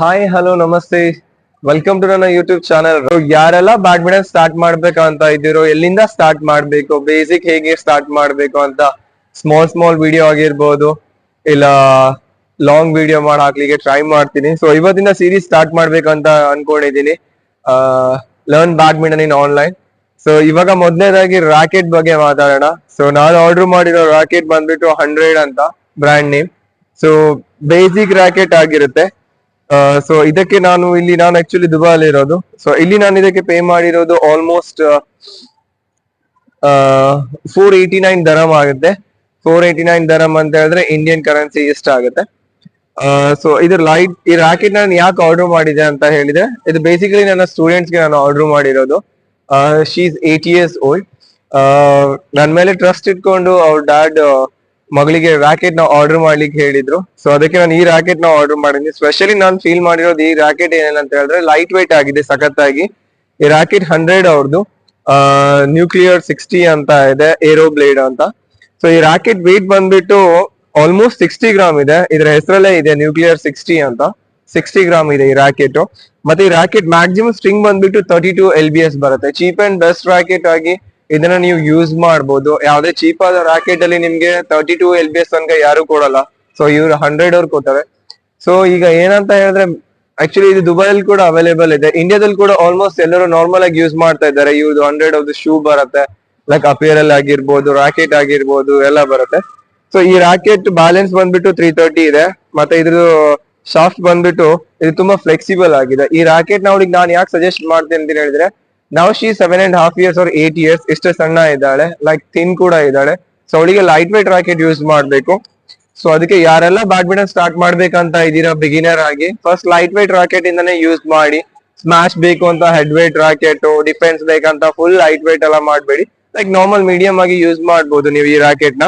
Hi hello ನಮಸ್ತೆ, welcome to ನನ್ನ YouTube channel. ಯಾರೆಲ್ಲ ಬ್ಯಾಡ್ಮಿಂಟನ್ ಸ್ಟಾರ್ಟ್ ಮಾಡ್ಬೇಕಂತ ಇದ್ದೀರೋ, ಎಲ್ಲಿಂದ ಸ್ಟಾರ್ಟ್ ಮಾಡ್ಬೇಕು, ಬೇಸಿಕ್ ಹೇಗೆ ಸ್ಟಾರ್ಟ್ ಮಾಡ್ಬೇಕು ಅಂತ ಸ್ಮಾಲ್ ಸ್ಮಾಲ್ ವಿಡಿಯೋ ಆಗಿರ್ಬೋದು, ಇಲ್ಲ ಲಾಂಗ್ ವಿಡಿಯೋ ಮಾಡಿ ಹಾಕ್ಲಿಕ್ಕೆ ಟ್ರೈ ಮಾಡ್ತೀನಿ. ಸೊ ಇವತ್ತಿನ ಸೀರೀಸ್ ಸ್ಟಾರ್ಟ್ ಮಾಡ್ಬೇಕಂತ ಅನ್ಕೊಂಡಿದ್ದೀನಿ, learn badminton in online. So ಇವಾಗ ಮೊದಲನೇದಾಗಿ ರಾಕೆಟ್ ಬಗ್ಗೆ ಮಾತಾಡೋಣ. ಸೊ ನಾನು ಆರ್ಡರ್ ಮಾಡಿರೋ ರಾಕೆಟ್ ಬಂದ್ಬಿಟ್ಟು 100 ಅಂತ brand name. So basic rocket ಆಗಿರುತ್ತೆ. ಸೊ ಇದಕ್ಕೆ ನಾನು ಆಕ್ಚುಲಿ ದುಬೈಲಿ ಇರೋದು. ಸೊ ಇಲ್ಲಿ ನಾನು ಇದಕ್ಕೆ ಪೇ ಮಾಡಿರೋದು ಆಲ್ಮೋಸ್ಟ್ 489 ದರಮ್ ಆಗುತ್ತೆ. 489 ದರಮ್ ಅಂತ ಹೇಳಿದ್ರೆ ಇಂಡಿಯನ್ ಕರೆನ್ಸಿ ಎಷ್ಟಾಗುತ್ತೆ. ಸೊ ಈ ರಾಕೆಟ್ ನಾನು ಯಾಕೆ ಆರ್ಡರ್ ಮಾಡಿದೆ ಅಂತ ಹೇಳಿದ್ರೆ, ಇದು ಬೇಸಿಕಲಿ ನನ್ನ ಸ್ಟೂಡೆಂಟ್ಸ್ ಗೆ ನಾನು ಆರ್ಡರ್ ಮಾಡಿರೋದು. She is 8 years old. ನನ್ನ ಮೇಲೆ ಟ್ರಸ್ಟ್ ಇಟ್ಕೊಂಡು ಅವ್ರ ಡ್ಯಾಡ್ ಮಗಳಿಗೆ ರಾಕೆಟ್ ನ ಆರ್ಡರ್ ಮಾಡ್ಲಿಕ್ಕೆ ಹೇಳಿದ್ರು. ಸೊ ಅದಕ್ಕೆ ನಾನು ಈ ರಾಕೆಟ್ ನ ಆರ್ಡರ್ ಮಾಡಿದ್ನಿ. ಸ್ಪೆಷಲಿ ನಾನು ಫೀಲ್ ಮಾಡಿರೋದು ಈ ರಾಕೆಟ್ ಏನೇನಂತ ಹೇಳಿದ್ರೆ, ಲೈಟ್ ವೇಟ್ ಆಗಿದೆ ಸಖತ್ತಾಗಿ. ಈ ರಾಕೆಟ್ 100 ಅವ್ರದ್ದು ನ್ಯೂಕ್ಲಿಯರ್ 60 ಅಂತ ಇದೆ, ಏರೋ ಬ್ಲೇಡ್ ಅಂತ. ಸೊ ಈ ರಾಕೆಟ್ ವೇಟ್ ಬಂದ್ಬಿಟ್ಟು ಆಲ್ಮೋಸ್ಟ್ 60 ಗ್ರಾಮ್ ಇದೆ. ಇದ್ರ ಹೆಸರಲ್ಲೇ ಇದೆ ನ್ಯೂಕ್ಲಿಯರ್ 60 ಅಂತ. 60 ಗ್ರಾಮ್ ಇದೆ ಈ ರಾಕೆಟ್. ಮತ್ತೆ ಈ ರಾಕೆಟ್ ಮ್ಯಾಕ್ಸಿಮಮ್ ಸ್ಟ್ರಿಂಗ್ ಬಂದ್ಬಿಟ್ಟು 32 LBS ಬರುತ್ತೆ. ಚೀಪ್ ಅಂಡ್ ಬೆಸ್ಟ್ ರಾಕೆಟ್ ಆಗಿ ಇದನ್ನ ನೀವು ಯೂಸ್ ಮಾಡಬಹುದು. ಯಾವ್ದೇ ಚೀಪ್ ಆದ ರಾಕೆಟ್ ಅಲ್ಲಿ ನಿಮ್ಗೆ 32 LBS ತನಕ ಯಾರು ಕೊಡಲ್ಲ. ಸೊ ಇವ್ರು 100 ಅವ್ರು ಕೊಡ್ತಾರೆ. ಸೊ ಈಗ ಏನಂತ ಹೇಳಿದ್ರೆ, ಆಕ್ಚುಲಿ ಇದು ದುಬೈಲಿ ಕೂಡ ಅವೈಲೇಬಲ್ ಇದೆ, ಇಂಡಿಯಾದಲ್ಲಿ ಕೂಡ ಆಲ್ಮೋಸ್ಟ್ ಎಲ್ಲರೂ ನಾರ್ಮಲ್ ಆಗಿ ಯೂಸ್ ಮಾಡ್ತಾ ಇದ್ದಾರೆ. ಇವ್ರದ್ದು 100 ಅವ್ರದ್ದು ಶೂ ಬರುತ್ತೆ, ಲೈಕ್ ಅಪಿಯರಲ್ ಆಗಿರ್ಬೋದು, ರಾಕೆಟ್ ಆಗಿರ್ಬೋದು, ಎಲ್ಲ ಬರುತ್ತೆ. ಸೊ ಈ ರಾಕೆಟ್ ಬ್ಯಾಲೆನ್ಸ್ ಬಂದ್ಬಿಟ್ಟು 330 ಇದೆ. ಮತ್ತೆ ಇದ್ರದ್ದು ಶಾಫ್ಟ್ ಬಂದ್ಬಿಟ್ಟು ಇದು ತುಂಬಾ ಫ್ಲೆಕ್ಸಿಬಲ್ ಆಗಿದೆ. ಈ ರಾಕೆಟ್ ಅವಳಿಗೆ ನಾನು ಯಾಕೆ ಸಜೆಸ್ಟ್ ಮಾಡ್ತೇನೆ ಅಂತ ಹೇಳಿದ್ರೆ, ನಾವು ಶಿ 7.5 years or 8 years, ಇಷ್ಟು ಸಣ್ಣ ಇದ್ದಾಳೆ, ಲೈಕ್ ಥಿನ್ ಕೂಡ ಇದ್ದಾಳೆ. ಸೊ ಅವಳಿಗೆ ಲೈಟ್ ವೇಟ್ ರಾಕೆಟ್ ಯೂಸ್ ಮಾಡ್ಬೇಕು. ಸೊ ಅದಕ್ಕೆ ಯಾರೆಲ್ಲ ಬ್ಯಾಡ್ಮಿಂಟನ್ ಸ್ಟಾರ್ಟ್ ಮಾಡ್ಬೇಕಂತ ಇದೀರಾ ಬಿಗಿನರ್ ಆಗಿ, ಫಸ್ಟ್ ಲೈಟ್ ವೇಟ್ ರಾಕೆಟ್ ಇಂದಾನೆ ಯೂಸ್ ಮಾಡಿ. ಸ್ಮ್ಯಾಶ್ ಬೇಕು ಅಂತ ಹೆಡ್ ವೇಟ್ ರಾಕೆಟ್, ಡಿಫೆನ್ಸ್ ಬೇಕಂತ ಫುಲ್ ಲೈಟ್ ವೇಟ್ ಎಲ್ಲ ಮಾಡಬೇಡಿ. ಲೈಕ್ ನಾರ್ಮಲ್ ಮೀಡಿಯಂ ಆಗಿ ಯೂಸ್ ಮಾಡ್ಬೋದು ನೀವು ಈ ರಾಕೆಟ್ ನ.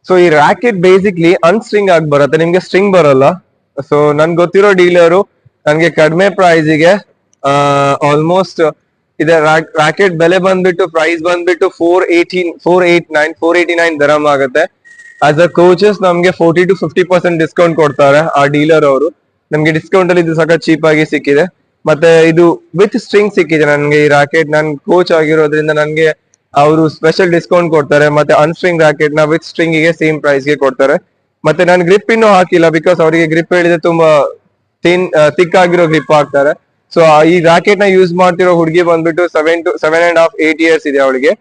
ಸೊ ಈ ರಾಕೆಟ್ ಬೇಸಿಕ್ಲಿ ಅನ್ಸ್ಟ್ರಿಂಗ್ ಆಗಿ ಬರುತ್ತೆ, ನಿಮ್ಗೆ ಸ್ಟ್ರಿಂಗ್ ಬರಲ್ಲ. ಸೊ ನನ್ಗೆ ಗೊತ್ತಿರೋ ಡೀಲರು ನನ್ಗೆ ಕಡಿಮೆ ಪ್ರೈಸಿಗೆ ಆಲ್ಮೋಸ್ಟ್ ಇದೆ ರಾಕೆಟ್ ಬೆಲೆ ಬಂದ್ಬಿಟ್ಟು ಪ್ರೈಸ್ ಬಂದ್ಬಿಟ್ಟು 489 ದರಮ್ ಆಗುತ್ತೆ. ಆಸ್ ಅ ಕೋಚಸ್ ನಮ್ಗೆ 40 to 50% ಡಿಸ್ಕೌಂಟ್ ಕೊಡ್ತಾರೆ ಆ ಡೀಲರ್ ಅವರು. ನಮ್ಗೆ ಡಿಸ್ಕೌಂಟ್ ಅಲ್ಲಿ ಇದು ಸಖತ್ ಚೀಪ್ ಆಗಿ ಸಿಕ್ಕಿದೆ. ಮತ್ತೆ ಇದು ವಿತ್ ಸ್ಟ್ರಿಂಗ್ ಸಿಕ್ಕಿದೆ ನನ್ಗೆ ಈ ರಾಕೆಟ್. ನನ್ ಕೋಚ್ ಆಗಿರೋದ್ರಿಂದ ನನ್ಗೆ ಅವರು ಸ್ಪೆಷಲ್ ಡಿಸ್ಕೌಂಟ್ ಕೊಡ್ತಾರೆ. ಮತ್ತೆ ಅನ್ಸ್ಟ್ರಿಂಗ್ ರಾಕೆಟ್ ನ ವಿತ್ ಸ್ಟ್ರಿಂಗ್ ಗೆ ಸೇಮ್ ಪ್ರೈಸ್ ಗೆ ಕೊಡ್ತಾರೆ. ಮತ್ತೆ ನಾನು ಗ್ರಿಪ್ ಇನ್ನೂ ಹಾಕಿಲ್ಲ, ಬಿಕಾಸ್ ಅವರಿಗೆ ಗ್ರಿಪ್ ಹೇಳಿದ್ರೆ ತುಂಬಾ ಥಿಕ್ ಆಗಿರೋ ಗ್ರಿಪ್ ಹಾಕ್ತಾರೆ. ಸೊ ಈ ರಾಕೆಟ್ ನ ಯೂಸ್ ಮಾಡ್ತಿರೋ ಹುಡುಗಿ ಬಂದ್ಬಿಟ್ಟು 7.5 8 years ಇದೆ ಅವಳಿಗೆ.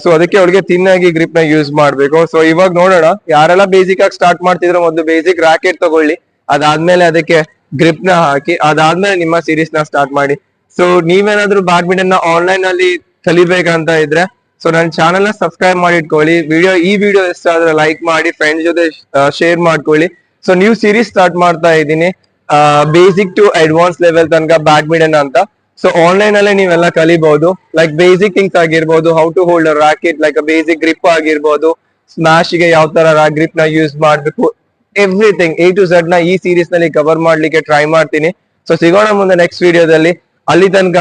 ಸೊ ಅದಕ್ಕೆ ಅವಳಿಗೆ ತಿನ್ನಾಗಿ ಗ್ರಿಪ್ ನ ಯೂಸ್ ಮಾಡ್ಬೇಕು. ಸೊ ಇವಾಗ ನೋಡೋಣ, ಯಾರೆಲ್ಲ ಬೇಸಿಕ್ ಆಗಿ ಸ್ಟಾರ್ಟ್ ಮಾಡ್ತಿದ್ರು ಮೊದಲು ಬೇಸಿಕ್ ರಾಕೆಟ್ ತಗೊಳ್ಳಿ, ಅದಾದ್ಮೇಲೆ ಅದಕ್ಕೆ ಗ್ರಿಪ್ ನ ಹಾಕಿ, ಅದಾದ್ಮೇಲೆ ನಿಮ್ಮ ಸೀರೀಸ್ ನ ಸ್ಟಾರ್ಟ್ ಮಾಡಿ. ಸೊ ನೀವೇನಾದ್ರೂ ಬ್ಯಾಡ್ಮಿಂಟನ್ ನ ಆನ್ಲೈನ್ ಅಲ್ಲಿ ಕಲಿಬೇಕಂತ ಇದ್ರೆ, ಸೊ ನನ್ನ ಚಾನಲ್ ನ ಸಬ್ಸ್ಕ್ರೈಬ್ ಮಾಡಿ ಇಟ್ಕೊಳ್ಳಿ. ಈ ವಿಡಿಯೋ ಇಷ್ಟ ಆದ್ರೆ ಲೈಕ್ ಮಾಡಿ, ಫ್ರೆಂಡ್ಸ್ ಜೊತೆ ಶೇರ್ ಮಾಡ್ಕೊಳ್ಳಿ. ಸೊ ನ್ಯೂ ಸೀರೀಸ್ ಸ್ಟಾರ್ಟ್ ಮಾಡ್ತಾ ಇದ್ದೀನಿ, ಬೇಸಿಕ್ ಟು ಅಡ್ವಾನ್ಸ್ ಲೆವೆಲ್ ತನಕ ಬ್ಯಾಡ್ಮಿಂಟನ್ ಅಂತ. ಸೊ ಆನ್ಲೈನ್ ಅಲ್ಲೇ ನೀವೆಲ್ಲ ಕಲಿಬಹುದು. ಲೈಕ್ ಬೇಸಿಕ್ ಥಿಂಗ್ಸ್ ಆಗಿರ್ಬೋದು, how to hold a racket, like basic grip ಆಗಿರ್ಬೋದು, ಸ್ಮ್ಯಾಶ್ ಗೆ ಯಾವ ತರ ಗ್ರಿಪ್ ನ ಯೂಸ್ ಮಾಡ್ಬೇಕು, ಎವ್ರಿಥಿಂಗ್ A to Z ನ ಈ ಸೀರೀಸ್ ನಲ್ಲಿ ಕವರ್ ಮಾಡ್ಲಿಕ್ಕೆ ಟ್ರೈ ಮಾಡ್ತೀನಿ. ಸೊ ಸಿಗೋಣ ಮುಂದೆ ನೆಕ್ಸ್ಟ್ ವಿಡಿಯೋದಲ್ಲಿ. ಅಲ್ಲಿ ತನಕ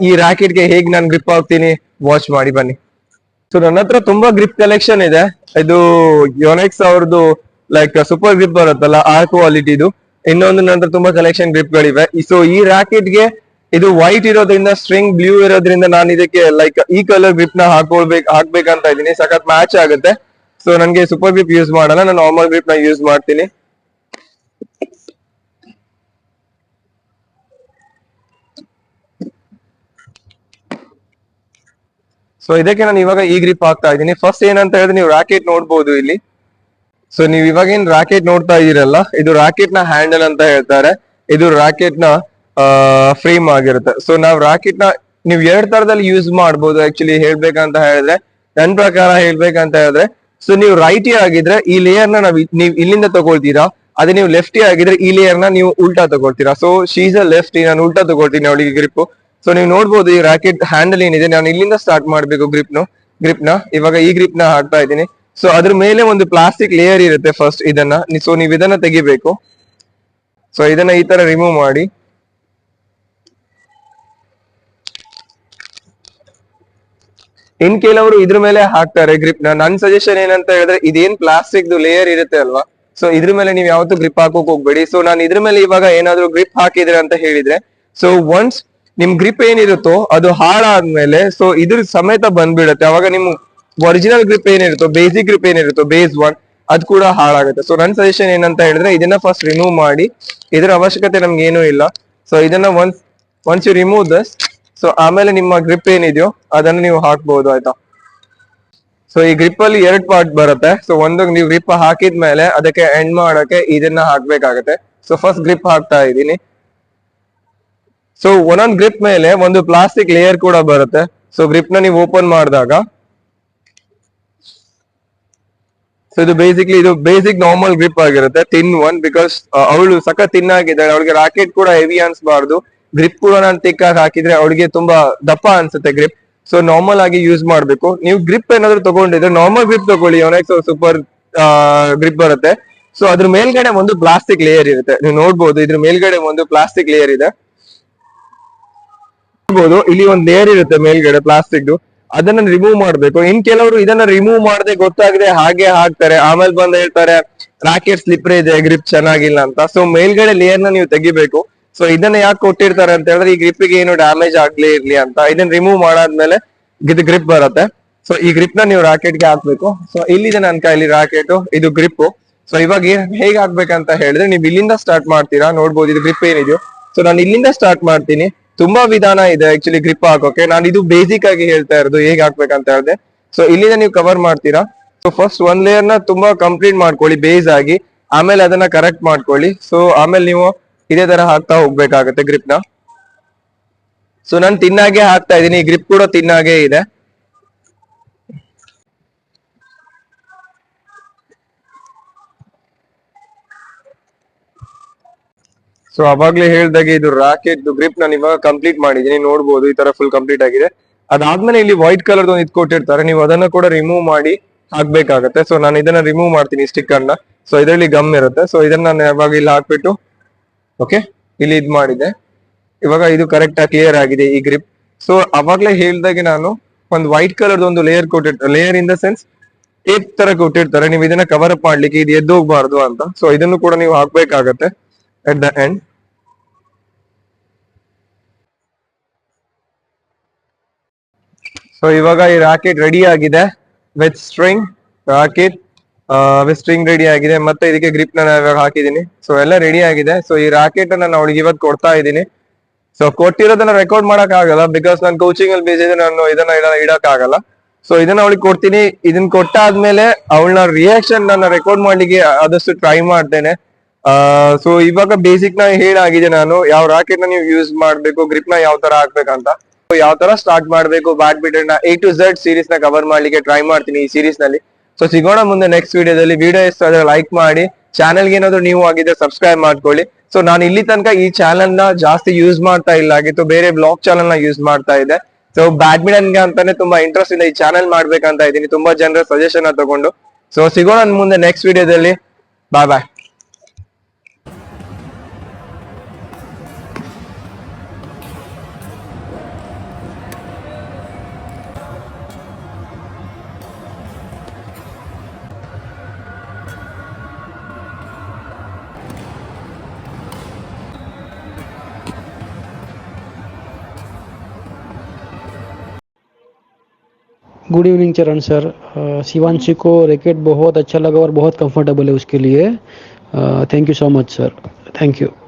ಈ ರಾಕೆಟ್ ಗೆ ಹೇಗ್ ನಾನು ಗ್ರಿಪ್ ಹಾಕ್ತೀನಿ ವಾಚ್ ಮಾಡಿ ಬನ್ನಿ. ಸೊ ನನ್ನ ಹತ್ರ ತುಂಬಾ ಗ್ರಿಪ್ ಕಲೆಕ್ಷನ್ ಇದೆ. ಇದು ಯೋನೆಕ್ಸ್ ಅವ್ರದ್ದು ಲೈಕ್ ಸೂಪರ್ ಗ್ರಿಪ್ ಬರುತ್ತಲ್ಲ, ಆ ಕ್ವಾಲಿಟಿದು. ಇನ್ನೊಂದು ನನ್ನ ಹತ್ರ ತುಂಬಾ ಕಲೆಕ್ಷನ್ ಗ್ರಿಪ್ ಗಳಿವೆ. ಸೊ ಈ ರಾಕೆಟ್ ಗೆ ಇದು ವೈಟ್ ಇರೋದ್ರಿಂದ, ಸ್ಟ್ರಿಂಗ್ ಬ್ಲೂ ಇರೋದ್ರಿಂದ ನಾನು ಇದಕ್ಕೆ ಲೈಕ್ ಈ ಕಲರ್ ಗ್ರಿಪ್ ನ ಹಾಕ್ಬೇಕಂತ ಇದೀನಿ. ಸಖತ್ ಮ್ಯಾಚ್ ಆಗುತ್ತೆ. ಸೊ ನನ್ಗೆ ಸೂಪರ್ ಗ್ರಿಪ್ ಯೂಸ್ ಮಾಡಲ್ಲ, ನಾನು ನಾರ್ಮಲ್ ಗ್ರಿಪ್ ನ ಯೂಸ್ ಮಾಡ್ತೀನಿ. ಸೊ ಇದಕ್ಕೆ ನಾನು ಇವಾಗ ಈ ಗ್ರಿಪ್ ಹಾಕ್ತಾ ಇದ್ದೀನಿ. ಫಸ್ಟ್ ಏನಂತ ಹೇಳಿದ್ರೆ, ನೀವು ರಾಕೆಟ್ ನೋಡ್ಬೋದು ಇಲ್ಲಿ. ಸೊ ನೀವು ಇವಾಗ ಏನ್ ರಾಕೆಟ್ ನೋಡ್ತಾ ಇದೀರಲ್ಲ, ಇದು ರಾಕೆಟ್ ನ ಹ್ಯಾಂಡಲ್ ಅಂತ ಹೇಳ್ತಾರೆ. ಇದು ರಾಕೆಟ್ ನ ಫ್ರೇಮ್ ಆಗಿರುತ್ತೆ. ಸೊ ನಾವು ರಾಕೆಟ್ ನ ನೀವು 2 ತರದಲ್ಲಿ ಯೂಸ್ ಮಾಡ್ಬೋದು. ಆಕ್ಚುಲಿ ಹೇಳ್ಬೇಕಂತ ಹೇಳಿದ್ರೆ, ನನ್ ಪ್ರಕಾರ ಹೇಳ್ಬೇಕಂತ ಹೇಳಿದ್ರೆ, ಸೊ ನೀವು ರೈಟಿ ಆಗಿದ್ರೆ ಈ ಲೇಯರ್ ನ ನೀವು ಇಲ್ಲಿಂದ ತಗೊಳ್ತೀರಾ. ಅದೇ ನೀವು ಲೆಫ್ಟಿ ಆಗಿದ್ರೆ ಈ ಲೇಯರ್ ನ ನೀವು ಉಲ್ಟಾ ತಗೊಳ್ತೀರಾ. ಸೊ ಶೀಸ್ ಅ ಲೆಫ್ಟಿ, ನಾನು ಉಲ್ಟಾ ತಗೊಳ್ತೀನಿ ಅವಳಿಗೆ ಗ್ರಿಪ್. ಸೊ ನೀವು ನೋಡ್ಬೋದು ಈ ರಾಕೆಟ್ ಹ್ಯಾಂಡಲ್ ಏನಿದೆ, ನಾನು ಇಲ್ಲಿಂದ ಸ್ಟಾರ್ಟ್ ಮಾಡ್ಬೇಕು ಗ್ರಿಪ್ ನ. ಇವಾಗ ಈ ಗ್ರಿಪ್ ನ ಹಾಕ್ತಾ ಇದ್ದೀನಿ. ಸೊ ಅದ್ರ ಮೇಲೆ ಒಂದು ಪ್ಲಾಸ್ಟಿಕ್ ಲೇಯರ್ ಇರುತ್ತೆ ಫಸ್ಟ್, ಇದನ್ನ. ಸೊ ನೀವು ಇದನ್ನ ತೆಗಿಬೇಕು. ಸೊ ಇದನ್ನ ಈ ತರ ರಿಮೂವ್ ಮಾಡಿ. ಕೆಲವರು ಇದ್ರ ಮೇಲೆ ಹಾಕ್ತಾರೆ ಗ್ರಿಪ್ ನ. ನನ್ ಸಜೆಷನ್ ಏನಂತ ಹೇಳಿದ್ರೆ, ಇದೇನ್ ಪ್ಲಾಸ್ಟಿಕ್ ಲೇಯರ್ ಇರುತ್ತೆ ಅಲ್ವಾ, ಸೊ ಇದ್ರ ಮೇಲೆ ನೀವು ಯಾವತ್ತೂ ಗ್ರಿಪ್ ಹಾಕೋಕ್ ಹೋಗ್ಬೇಡಿ. ಸೊ ನಾನು ಇದ್ರ ಮೇಲೆ ಇವಾಗ ಏನಾದ್ರು ಗ್ರಿಪ್ ಹಾಕಿದ್ರೆ ಅಂತ ಹೇಳಿದ್ರೆ, ಸೊ ಒನ್ಸ್ ನಿಮ್ ಗ್ರಿಪ್ ಏನಿರುತ್ತೋ ಅದು ಹಾಳಾದ್ಮೇಲೆ ಸೊ ಇದ್ರ ಸಮೇತ ಬಂದ್ಬಿಡುತ್ತೆ. ಅವಾಗ ನಿಮ್ ಒರಿಜಿನಲ್ ಗ್ರಿಪ್ ಏನಿರುತ್ತೋ, ಬೇಸಿಕ್ ಗ್ರಿಪ್ ಏನಿರುತ್ತೋ, ಬೇಸ್ ಒನ್, ಅದು ಕೂಡ ಹಾಳಾಗುತ್ತೆ. ಸೊ ನನ್ನ ಸಜೆಷನ್ ಏನಂತ ಹೇಳಿದ್ರೆ, ಇದನ್ನ ಫಸ್ಟ್ ರಿಮೂವ್ ಮಾಡಿ. ಇದರ ಅವಶ್ಯಕತೆ ನಮ್ಗೆ ಏನೂ ಇಲ್ಲ. ಸೊ ಇದನ್ನ once you remove Dus, so ಆಮೇಲೆ ನಿಮ್ಮ ಗ್ರಿಪ್ ಏನಿದೆಯೋ ಅದನ್ನ ನೀವು ಹಾಕ್ಬಹುದು, ಆಯ್ತಾ. ಸೊ ಈ ಗ್ರಿಪ್ ಅಲ್ಲಿ 2 ಪಾರ್ಟ್ ಬರುತ್ತೆ. ಸೊ ಒಂದು ನೀವು ಗ್ರಿಪ್ ಹಾಕಿದ್ಮೇಲೆ ಅದಕ್ಕೆ ಎಂಡ್ ಮಾಡಕ್ಕೆ ಇದನ್ನ ಹಾಕ್ಬೇಕಾಗತ್ತೆ. ಸೊ ಫಸ್ಟ್ ಗ್ರಿಪ್ ಹಾಕ್ತಾ ಇದ್ದೀನಿ. ಸೊ ಒಂದೊಂದು ಗ್ರಿಪ್ ಮೇಲೆ ಒಂದು ಪ್ಲಾಸ್ಟಿಕ್ ಲೇಯರ್ ಕೂಡ ಬರುತ್ತೆ. ಸೊ ಗ್ರಿಪ್ ನ ನೀವು ಓಪನ್ ಮಾಡಿದಾಗ, ಸೊ ಇದು ಬೇಸಿಕ್ ನಾರ್ಮಲ್ ಗ್ರಿಪ್ ಆಗಿರುತ್ತೆ, ಥಿನ್ ಒನ್. ಬಿಕಾಸ್ ಅವಳು ಸಖತ್ ಥಿನ್ ಆಗಿದ್ದಾಳೆ, ಅವಳಿಗೆ ರಾಕೆಟ್ ಕೂಡ ಹೆವಿ ಅನ್ಸ್ಬಾರ್ದು. ಗ್ರಿಪ್ ಕೂಡ ನಾನು ತಿಕ್ ಆಗಿ ಹಾಕಿದ್ರೆ ಅವಳಿಗೆ ತುಂಬಾ ದಪ್ಪ ಅನ್ಸುತ್ತೆ ಗ್ರಿಪ್. ಸೊ ನಾರ್ಮಲ್ ಆಗಿ ಯೂಸ್ ಮಾಡ್ಬೇಕು. ನೀವು ಗ್ರಿಪ್ ಏನಾದ್ರು ತಗೊಂಡಿದ್ರೆ ನಾರ್ಮಲ್ ಗ್ರಿಪ್ ತಗೊಳ್ಳಿ, ಯೋನೆಕ್ಸ್ ಸೂಪರ್ ಗ್ರಿಪ್ ಬರುತ್ತೆ. ಸೊ ಅದ್ರ ಮೇಲ್ಗಡೆ ಒಂದು ಪ್ಲಾಸ್ಟಿಕ್ ಲೇಯರ್ ಇರುತ್ತೆ, ನೀವು ನೋಡ್ಬೋದು. ಇದ್ರ ಮೇಲ್ಗಡೆ ಒಂದು ಪ್ಲಾಸ್ಟಿಕ್ ಲೇಯರ್ ಇದೆ, ನೋಡ್ಬೋದು. ಇಲ್ಲಿ ಒಂದು ಲೇಯರ್ ಇರುತ್ತೆ ಮೇಲ್ಗಡೆ ಪ್ಲಾಸ್ಟಿಕ್, ಅದನ್ನ ರಿಮೂವ್ ಮಾಡ್ಬೇಕು. ಇನ್ ಕೆಲವರು ಇದನ್ನ ರಿಮೂವ್ ಮಾಡದೆ ಗೊತ್ತಾಗದೆ ಹಾಗೆ ಹಾಕ್ತಾರೆ, ಆಮೇಲೆ ಬಂದ್ ಹೇಳ್ತಾರೆ ರಾಕೆಟ್ ಸ್ಲಿಪ್ರೆ ಇದೆ, ಗ್ರಿಪ್ ಚೆನ್ನಾಗಿಲ್ಲ ಅಂತ. ಸೊ ಮೇಲ್ಗಡೆ ಲೇಯರ್ ನ ನೀವು ತೆಗಿಬೇಕು. ಸೊ ಇದನ್ನ ಯಾಕೆ ಕೊಟ್ಟಿರ್ತಾರೆ ಅಂತ ಹೇಳಿದ್ರೆ, ಈ ಗ್ರಿಪ್ಗೆ ಏನು ಡ್ಯಾಮೇಜ್ ಆಗ್ಲೇ ಇರ್ಲಿ ಅಂತ. ಇದನ್ನ ರಿಮೂವ್ ಮಾಡಾದ್ಮೇಲೆ ಇದು ಗ್ರಿಪ್ ಬರುತ್ತೆ. ಸೊ ಈ ಗ್ರಿಪ್ ನ ನೀವು ರಾಕೆಟ್ ಗೆ ಹಾಕ್ಬೇಕು. ಸೊ ಇಲ್ಲಿದೆ ನನ್ನ ಕೈಲಿ ರಾಕೆಟ್, ಇದು ಗ್ರಿಪ್. ಸೊ ಇವಾಗ ಹೇಗೆ ಹಾಕ್ಬೇಕಂತ ಹೇಳಿದ್ರೆ, ನೀವು ಇಲ್ಲಿಂದ ಸ್ಟಾರ್ಟ್ ಮಾಡ್ತೀರಾ, ನೋಡ್ಬೋದು ಇದು ಗ್ರಿಪ್ ಏನಿದೆಯೋ. ಸೊ ನಾನು ಇಲ್ಲಿಂದ ಸ್ಟಾರ್ಟ್ ಮಾಡ್ತೀನಿ. ತುಂಬಾ ವಿಧಾನ ಇದೆ ಆಕ್ಚುಲಿ ಗ್ರಿಪ್ ಹಾಕೋಕೆ, ನಾನು ಇದು ಬೇಸಿಕ್ ಆಗಿ ಹೇಳ್ತಾ ಇರೋದು ಹೇಗೆ ಹಾಕ್ಬೇಕಂತ ಹೇಳಿದೆ. ಸೊ ಇಲ್ಲಿಂದ ನೀವು ಕವರ್ ಮಾಡ್ತೀರಾ. ಸೊ ಫಸ್ಟ್ ಒಂದ್ ಲೇಯರ್ ನ ತುಂಬಾ ಕಂಪ್ಲೀಟ್ ಮಾಡ್ಕೊಳ್ಳಿ ಬೇಸ್ ಆಗಿ, ಆಮೇಲೆ ಅದನ್ನ ಕರೆಕ್ಟ್ ಮಾಡ್ಕೊಳ್ಳಿ. ಸೊ ಆಮೇಲೆ ನೀವು ಇದೇ ತರ ಹಾಕ್ತಾ ಹೋಗ್ಬೇಕಾಗತ್ತೆ ಗ್ರಿಪ್ ನ. ಸೊ ನಾನು ತಿನ್ನಾಗೆ ಹಾಕ್ತಾ ಇದ್ದೀನಿ, ಈ ಗ್ರಿಪ್ ಕೂಡ ತಿನ್ನಾಗೆ ಇದೆ. ಸೊ ಅವಾಗ್ಲೇ ಹೇಳ್ದಾಗೆ ಇದು ರಾಕೆಟ್ ಗ್ರಿಪ್ ನಾನು ಇವಾಗ ಕಂಪ್ಲೀಟ್ ಮಾಡಿದೀನಿ, ನೋಡ್ಬೋದು ಈ ತರ ಫುಲ್ ಕಂಪ್ಲೀಟ್ ಆಗಿದೆ. ಅದಾದ್ಮೇಲೆ ಇಲ್ಲಿ ವೈಟ್ ಕಲರ್ ಒಂದು ಇದು ಕೊಟ್ಟಿರ್ತಾರೆ, ನೀವು ಅದನ್ನ ಕೂಡ ರಿಮೂವ್ ಮಾಡಿ ಹಾಕ್ಬೇಕಾಗತ್ತೆ. ಸೊ ನಾನು ಇದನ್ನ ರಿಮೂವ್ ಮಾಡ್ತೀನಿ ಸ್ಟಿಕ್ಕರ್ ನ. ಸೊ ಇದರಲ್ಲಿ ಗಮ್ ಇರುತ್ತೆ. ಸೊ ಇದನ್ನ ನಾನು ಯಾವಾಗ ಇಲ್ಲಿ ಹಾಕ್ಬಿಟ್ಟು, ಓಕೆ, ಇಲ್ಲಿ ಇದ್ ಮಾಡಿದೆ. ಇವಾಗ ಇದು ಕರೆಕ್ಟ್ ಆಗಿ ಕ್ಲಿಯರ್ ಆಗಿದೆ ಈ ಗ್ರಿಪ್. ಸೊ ಅವಾಗ್ಲೇ ಹೇಳ್ದಾಗೆ ನಾನು ಒಂದು ವೈಟ್ ಕಲರ್ ಒಂದು ಲೇಯರ್ ಕೊಟ್ಟಿರ್ತಾರೆ, layer in the sense tape ತರ ಕೊಟ್ಟಿರ್ತಾರೆ, ನೀವು ಇದನ್ನ ಕವರ್ ಅಪ್ ಮಾಡ್ಲಿಕ್ಕೆ, ಇದು ಎದ್ದು ಹೋಗ್ಬಾರ್ದು ಅಂತ. ಸೊ ಇದನ್ನು ಕೂಡ ನೀವು ಹಾಕ್ಬೇಕಾಗತ್ತೆ at the end. ಸೊ ಇವಾಗ ಈ ರಾಕೆಟ್ ರೆಡಿ ಆಗಿದೆ with string. Rocket with string ready ಆಗಿದೆ, ಮತ್ತೆ ಇದಕ್ಕೆ ಗ್ರಿಪ್ ನ ಇವಾಗ ಹಾಕಿದೀನಿ. ಸೊ ಎಲ್ಲ ರೆಡಿ ಆಗಿದೆ. ಸೊ ಈ ರಾಕೆಟ್ ನಾನು ಅವಳಿಗೆ ಇವತ್ತು ಕೊಡ್ತಾ ಇದ್ದೀನಿ. ಸೊ ಕೊಟ್ಟಿರೋದನ್ನ ರೆಕಾರ್ಡ್ ಮಾಡಕ್ ಆಗಲ್ಲ, ಬಿಕಾಸ್ ನಾನು ಕೋಚಿಂಗ್ ಅಲ್ಲಿ ಬೇಸಿದ್ರೆ ನಾನು ಇದನ್ನ ಇಡಕ್ ಆಗಲ್ಲ. ಸೊ ಇದನ್ನ ಅವಳಿಗೆ ಕೊಡ್ತೀನಿ. ಇದನ್ನ ಕೊಟ್ಟಾದ್ಮೇಲೆ ಅವಳನ್ನ ರಿಯಾಕ್ಷನ್ ನನ್ನ ರೆಕಾರ್ಡ್ ಮಾಡ್ಲಿಕ್ಕೆ ಆದಷ್ಟು ಟ್ರೈ ಮಾಡ್ತೇನೆ. ಸೊ ಇವಾಗ ಬೇಸಿಕ್ ನ ಹೇಳಾಗಿದೆ ನಾನು, ಯಾವ ರಾಕೆಟ್ ನ ನೀವು ಯೂಸ್ ಮಾಡ್ಬೇಕು, ಗ್ರಿಪ್ ನ ಯಾವ ತರ ಹಾಕ್ಬೇಕಂತ, ಯಾವ ತರ ಸ್ಟಾರ್ಟ್ ಮಾಡ್ಬೇಕು ಬ್ಯಾಡ್ಮಿಂಟನ್ ನ A to Z ಸೀರೀಸ್ ನ ಕವರ್ ಮಾಡ್ಲಿಕ್ಕೆ ಟ್ರೈ ಮಾಡ್ತೀನಿ ಈ ಸೀರೀಸ್ ನಲ್ಲಿ. ಸೊ ಸಿಗೋಣ ಮುಂದೆ ನೆಕ್ಸ್ಟ್ ವಿಡಿಯೋದಲ್ಲಿ. ವಿಡಿಯೋ ಇಷ್ಟ ಆದ್ರೆ ಲೈಕ್ ಮಾಡಿ, ಚಾನೆಲ್ಗೆ ಏನಾದ್ರು ನೀವು ಆಗಿದ್ರೆ ಸಬ್ಸ್ಕ್ರೈಬ್ ಮಾಡ್ಕೊಳ್ಳಿ. ಸೊ ನಾನು ಇಲ್ಲಿ ತನಕ ಈ ಚಾನೆಲ್ ನ ಜಾಸ್ತಿ ಯೂಸ್ ಮಾಡ್ತಾ ಇಲ್ಲ ಆಗಿತ್ತು, ಬೇರೆ ಬ್ಲಾಗ್ ಚಾನೆಲ್ ನ ಯೂಸ್ ಮಾಡ್ತಾ ಇದೆ. ಸೊ ಬ್ಯಾಡ್ಮಿಂಟನ್ ಗೆ ಅಂತಾನೆ ತುಂಬಾ ಇಂಟ್ರೆಸ್ಟ್ ಇದೆ, ಈ ಚಾನೆಲ್ ಮಾಡ್ಬೇಕಂತ ಇದ್ದೀನಿ, ತುಂಬಾ ಜನರ ಸಜೆಷನ್ ತಗೊಂಡು. ಸೊ ಸಿಗೋಣ ಮುಂದೆ ನೆಕ್ಸ್ಟ್ ವಿಡಿಯೋದಲ್ಲಿ. ಬಾಯ್ ಬಾಯ್. गुड इवनिंग चरण सर। शिवांशी को रैकेट बहुत अच्छा लगा और बहुत कंफर्टेबल है उसके लिए। Thank you so much sir, thank you.